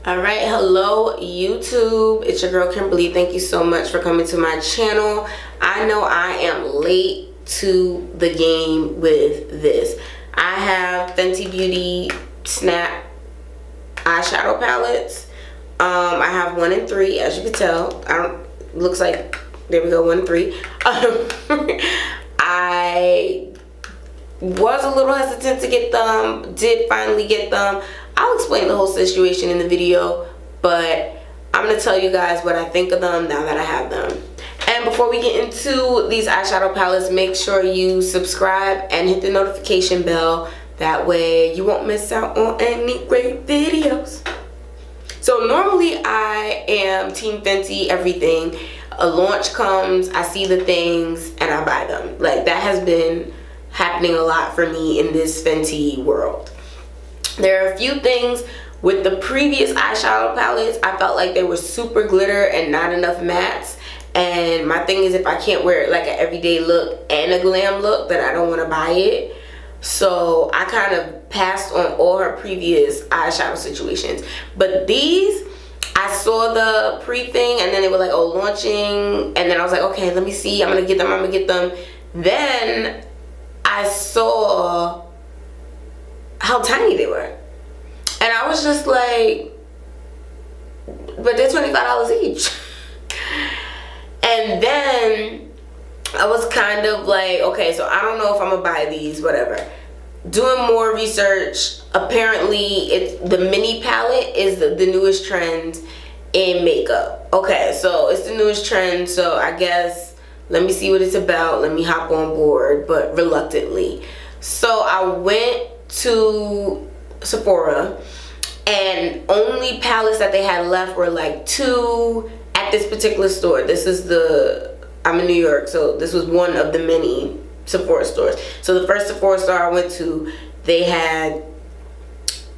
Alright, hello YouTube. It's your girl Kimberly. Thank you so much for coming to my channel. I know I am late to the game with this. I have Fenty Beauty Snap eyeshadow palettes. I have 1 and 3, as you can tell. Looks like, there we go, 1 and 3. I was a little hesitant to get them, did finally get them. I'll explain the whole situation in the video, but I'm going to tell you guys what I think of them now that I have them. And before we get into these eyeshadow palettes, make sure you subscribe and hit the notification bell. That way you won't miss out on any great videos. So normally I am Team Fenty everything. A launch comes, I see the things, and I buy them. Like, that has been happening a lot for me in this Fenty world. There are a few things with the previous eyeshadow palettes. I felt like they were super glitter and not enough mattes. And my thing is, if I can't wear it like an everyday look and a glam look, then I don't want to buy it. So I kind of passed on all her previous eyeshadow situations. But these, I saw the pre-thing and then they were like, oh, launching. And then I was like, okay, let me see. I'm going to get them. Then I saw how tiny they were. And I was just like, but they're $25 each. And then I was kind of like, okay, so I don't know if I'm gonna buy these, whatever. Doing more research, apparently the mini palette is the newest trend in makeup. Okay, so it's the newest trend, so I guess let me see what it's about. Let me hop on board, but reluctantly. So I went to Sephora, and only palettes that they had left were like 2 at this particular store. This is I'm in New York, so this was one of the many Sephora stores. So the first Sephora store I went to, they had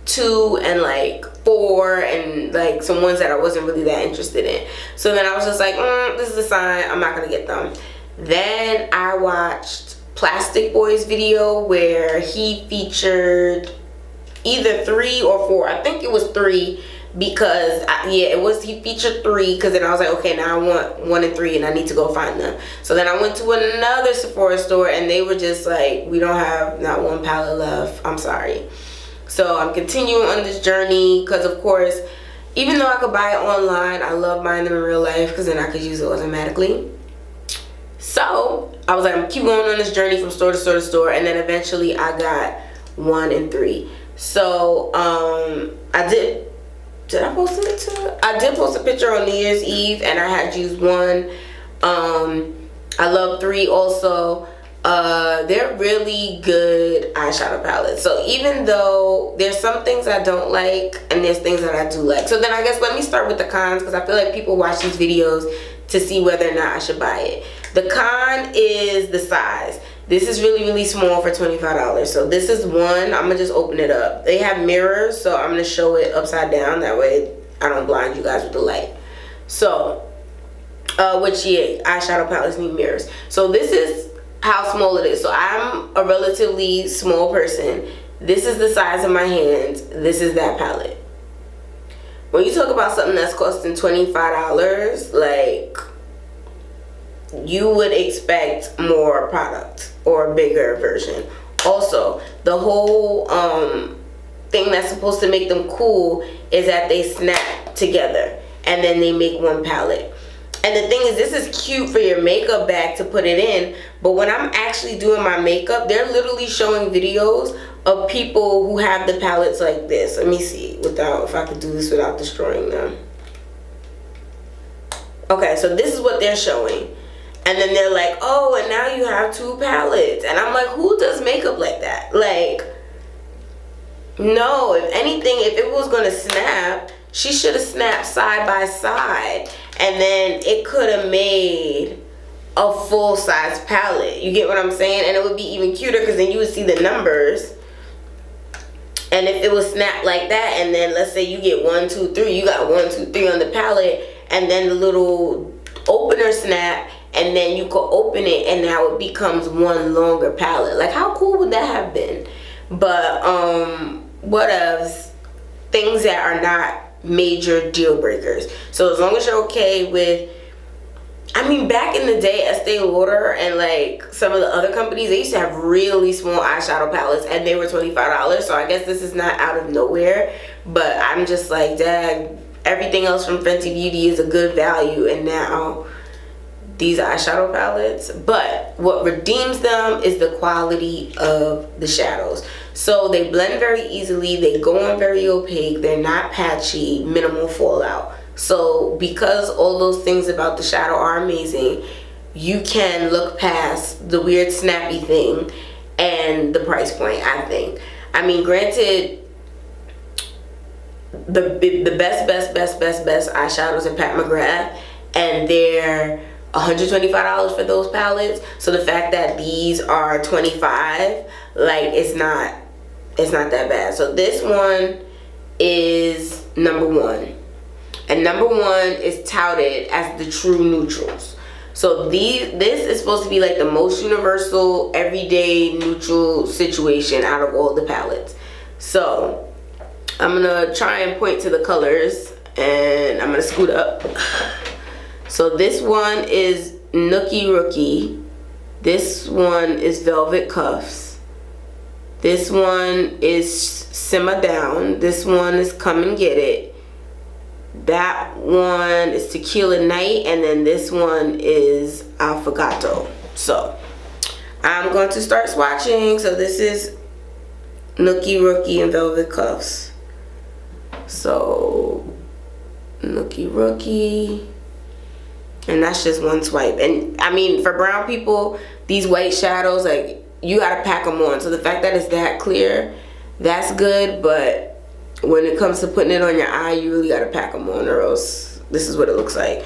2 and like 4 and like some ones that I wasn't really that interested in. So then I was just like, this is a sign, I'm not gonna get them. Then I watched Plastic Boy's video where he featured either 3 or 4. I think it was 3 because he featured 3, because then I was like, okay, now I want 1 and 3 and I need to go find them. So then I went to another Sephora store and they were just like, we don't have not 1 palette left, I'm sorry. So I'm continuing on this journey because, of course, even though I could buy it online, I love buying them in real life because then I could use it automatically. So I was like, I'm keep going on this journey from store to store to store, and then eventually I got 1 and 3. So I did I post a picture? I did post a picture on New Year's Eve, and I had used 1. I love 3 also. They're really good eyeshadow palettes. So even though there's some things I don't like and there's things that I do like. So then I guess let me start with the cons, because I feel like people watch these videos to see whether or not I should buy it. The con is the size. This is really, really small for $25. So this is 1. I'm going to just open it up. They have mirrors, so I'm going to show it upside down. That way I don't blind you guys with the light. So, eyeshadow palettes need mirrors. So this is how small it is. So I'm a relatively small person. This is the size of my hands. This is that palette. When you talk about something that's costing $25, like, you would expect more product or a bigger version. Also, the whole thing that's supposed to make them cool is that they snap together and then they make 1 palette. And the thing is, this is cute for your makeup bag to put it in, but when I'm actually doing my makeup, they're literally showing videos of people who have the palettes like this. Let me see if I could do this without destroying them. Okay, so this is what they're showing. And then they're like, oh, and now you have 2 palettes. And I'm like, who does makeup like that? Like, no, if anything, if it was going to snap, she should have snapped side by side. And then it could have made a full-size palette. You get what I'm saying? And it would be even cuter because then you would see the numbers. And if it was snapped like that, and then let's say you get 1, 2, 3, you got 1, 2, 3 on the palette, and then the little opener snap, and then you could open it and now it becomes 1 longer palette. Like, how cool would that have been? But what else? Things that are not major deal breakers. So as long as you're okay with, I mean, back in the day, Estee Lauder and like some of the other companies, they used to have really small eyeshadow palettes and they were $25. So I guess this is not out of nowhere, but I'm just like, dang, everything else from Fenty Beauty is a good value, and now these eyeshadow palettes. But what redeems them is the quality of the shadows. So they blend very easily, they go on very opaque, they're not patchy, minimal fallout. So because all those things about the shadow are amazing, you can look past the weird snappy thing and the price point, I think. I mean, granted, the best eyeshadows in Pat McGrath, and they're $125 for those palettes. So the fact that these are $25, like, it's not that bad. So this one is number 1. And number 1 is touted as the true neutrals. So this is supposed to be like the most universal, everyday neutral situation out of all the palettes. So I'm gonna try and point to the colors, and I'm gonna scoot up. So this one is Nookie Rookie. This one is Velvet Cuffs. This one is Simmer Down. This one is Come and Get It. That one is Tequila Night, and then this one is Affogato. So I'm going to start swatching. So this is Nookie Rookie and Velvet Cuffs. So Nookie Rookie, and that's just one swipe. And I mean, for brown people, these white shadows, like, you gotta pack them on. So the fact that it's that clear, that's good. But when it comes to putting it on your eye, you really gotta pack them on, or else this is what it looks like.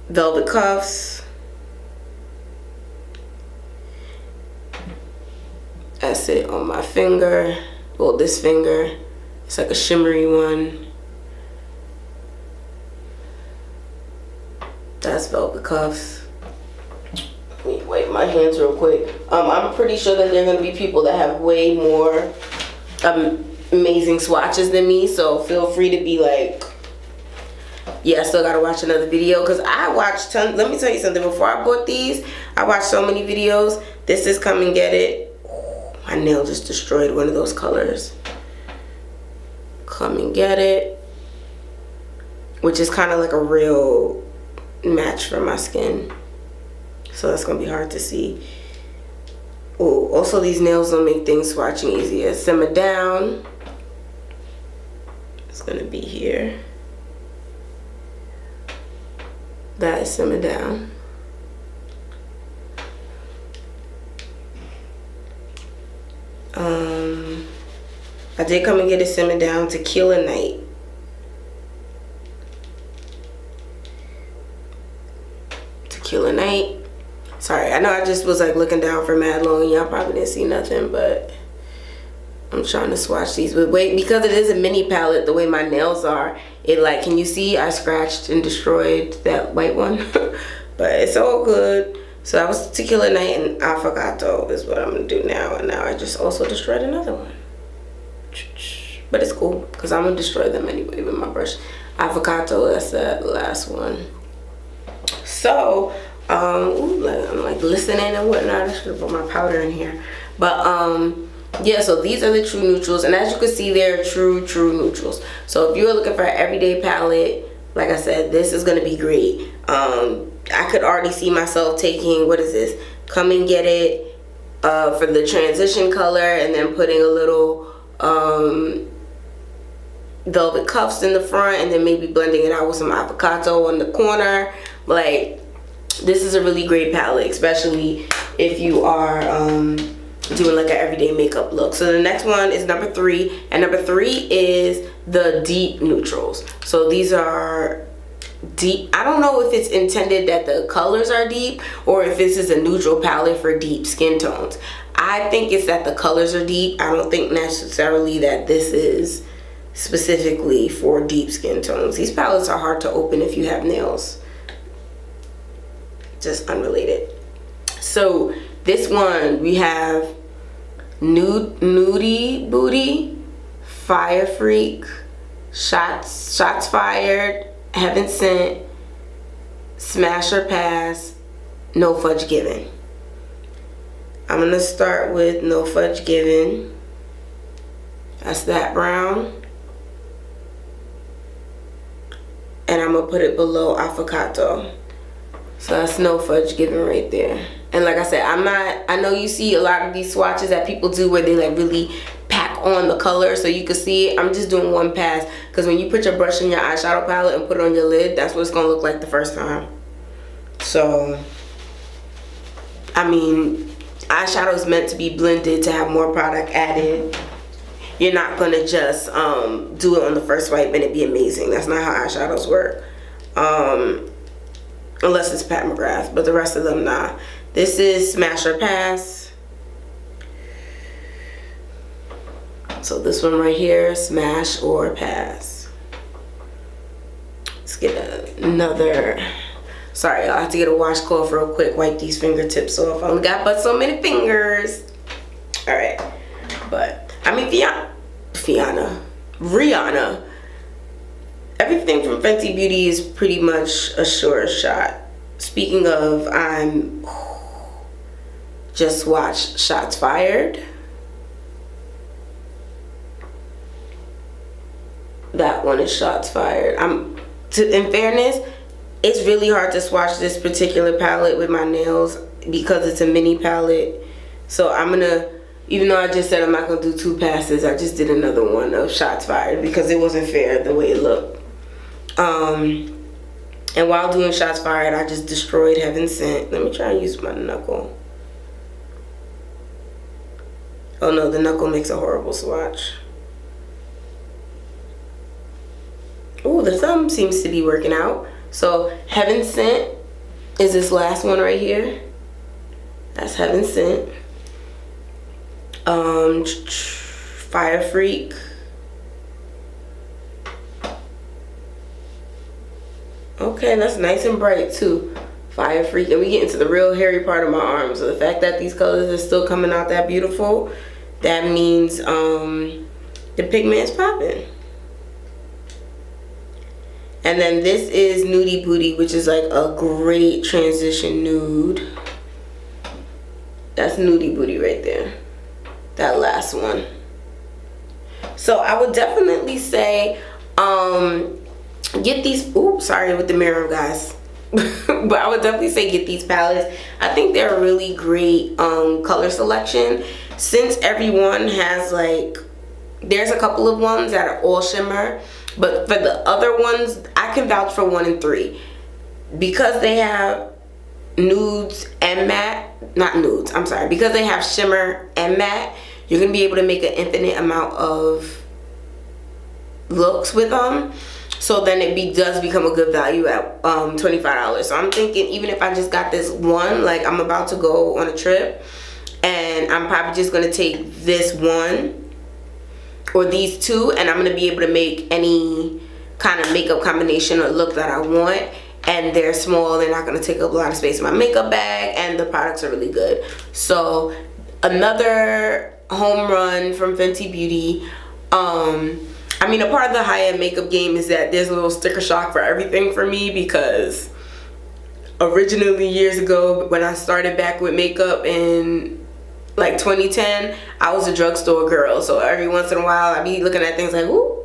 Velvet Cuffs. That's it on my finger. Well, this finger. It's like a shimmery one. That's Velvet Cuffs. Let me wipe my hands real quick. I'm pretty sure that there are gonna be people that have way more amazing swatches than me, so feel free to be like, yeah, I still gotta watch another video, because I watched tons. Let me tell you something. Before I bought these, I watched so many videos. This is Come and Get It. Oh, my nail just destroyed one of those colors. Come and Get It, which is kind of like a real match for my skin, so that's gonna be hard to see. Oh, also these nails don't make things swatching easier. Simmer Down. It's gonna be here. That is Simmer Down. I did Come and Get It Simmer Down. Tequila Night. Tequila Night. Sorry, I know I just was like looking down for mad long. Y'all probably didn't see nothing, but I'm trying to swatch these. But wait, because it is a mini palette, the way my nails are, it like, can you see I scratched and destroyed that white one? But it's all good. So that was Tequila Night, and Affogato is what I'm gonna do now. And now I just also destroyed another one. But it's cool, because I'm gonna destroy them anyway with my brush. Affogato, that's that last one. So ooh, I'm like listening and whatnot. I should put my powder in here. But yeah, so these are the true neutrals, and as you can see, they're true neutrals. So if you're looking for an everyday palette, like I said, this is gonna be great. I could already see myself taking, what is this, Come and Get It for the transition color, and then putting a little Velvet Cuffs in the front, and then maybe blending it out with some Affogato on the corner. Like, this is a really great palette, especially if you are doing like an everyday makeup look. So the next one is number 3, and number 3 is the deep neutrals. So these are deep. I don't know if it's intended that the colors are deep, or if this is a neutral palette for deep skin tones. I think it's that the colors are deep. I don't think necessarily that this is specifically for deep skin tones. These palettes are hard to open if you have nails. Just unrelated. So this one, we have Nudie Booty, Fire Freak, Shots Fired, Heaven Sent, Smash or Pass, No Fudge Given. I'm gonna start with No Fudge Given. That's that brown. And I'm gonna put it below Affogato. So that's No Fudge Given right there. And like I said, I know you see a lot of these swatches that people do where they like really pack on the color so you can see it. I'm just doing one pass because when you put your brush in your eyeshadow palette and put it on your lid, that's what it's gonna look like the first time. So, I mean, eyeshadow is meant to be blended to have more product added. You're not gonna just do it on the first wipe and it be amazing. That's not how eyeshadows work. Unless it's Pat McGrath, but the rest of them, nah. This is Smash or Pass. So this one right here, Smash or Pass. Let's get another. Sorry, I have to get a washcloth real quick. Wipe these fingertips off. I only got but so many fingers. All right, but I mean Rihanna. Everything from Fenty Beauty is pretty much a sure shot. Speaking of, I'm just watched Shots Fired. That one is Shots Fired. In fairness, it's really hard to swatch this particular palette with my nails because it's a mini palette. So I'm gonna, even though I just said I'm not gonna do 2 passes, I just did another one of Shots Fired because it wasn't fair the way it looked. And while doing Shots Fired, I just destroyed Heaven Sent. Let me try and use my knuckle. Oh no, the knuckle makes a horrible swatch. Ooh, the thumb seems to be working out. So Heaven Sent is this last one right here. That's Heaven Sent. Fire Freak. Okay, that's nice and bright too. Fire Freak. And we get into the real hairy part of my arm. So the fact that these colors are still coming out that beautiful, that means the pigment's popping. And then this is Nudie Booty, which is like a great transition nude. That's Nudie Booty right there. That last one. So I would definitely say get these. Oops, sorry with the mirror, guys. But I would definitely say get these palettes. I think they're a really great color selection. Since everyone has like, there's a couple of ones that are all shimmer, but for the other ones, I can vouch for 1 and 3 because they have nudes and matte. Not nudes, I'm sorry. Because they have shimmer and matte, you're gonna be able to make an infinite amount of looks with them. So then it does become a good value at $25. So I'm thinking, even if I just got this one, like I'm about to go on a trip and I'm probably just gonna take this one or these 2, and I'm gonna be able to make any kind of makeup combination or look that I want. And they're small, they're not gonna take up a lot of space in my makeup bag, and the products are really good. So another home run from Fenty Beauty. I mean, a part of the high-end makeup game is that there's a little sticker shock for everything for me, because originally years ago when I started back with makeup in like 2010, I was a drugstore girl. So every once in a while I'd be looking at things like, ooh,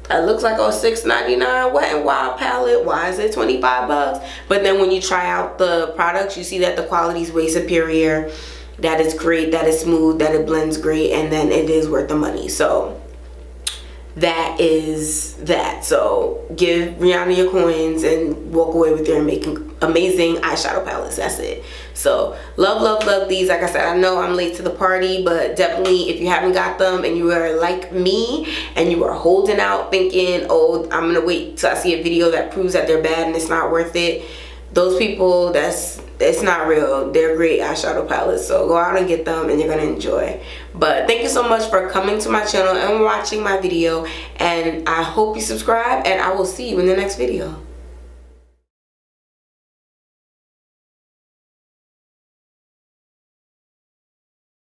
that looks like a $6.99 Wet n Wild palette. Why is it 25 bucks? But then when you try out the products, you see that the quality is way superior, that it's great, that it's smooth, that it blends great, and then it is worth the money. So that is that. So give Rihanna your coins and walk away with your amazing eyeshadow palettes. That's it. So love these. Like I said, I know I'm late to the party, but definitely if you haven't got them and you are like me and you are holding out thinking, oh, I'm gonna wait till I see a video that proves that they're bad and it's not worth it, those people, it's not real. They're great eyeshadow palettes, so go out and get them and you're gonna enjoy. But thank you so much for coming to my channel and watching my video, and I hope you subscribe, and I will see you in the next video.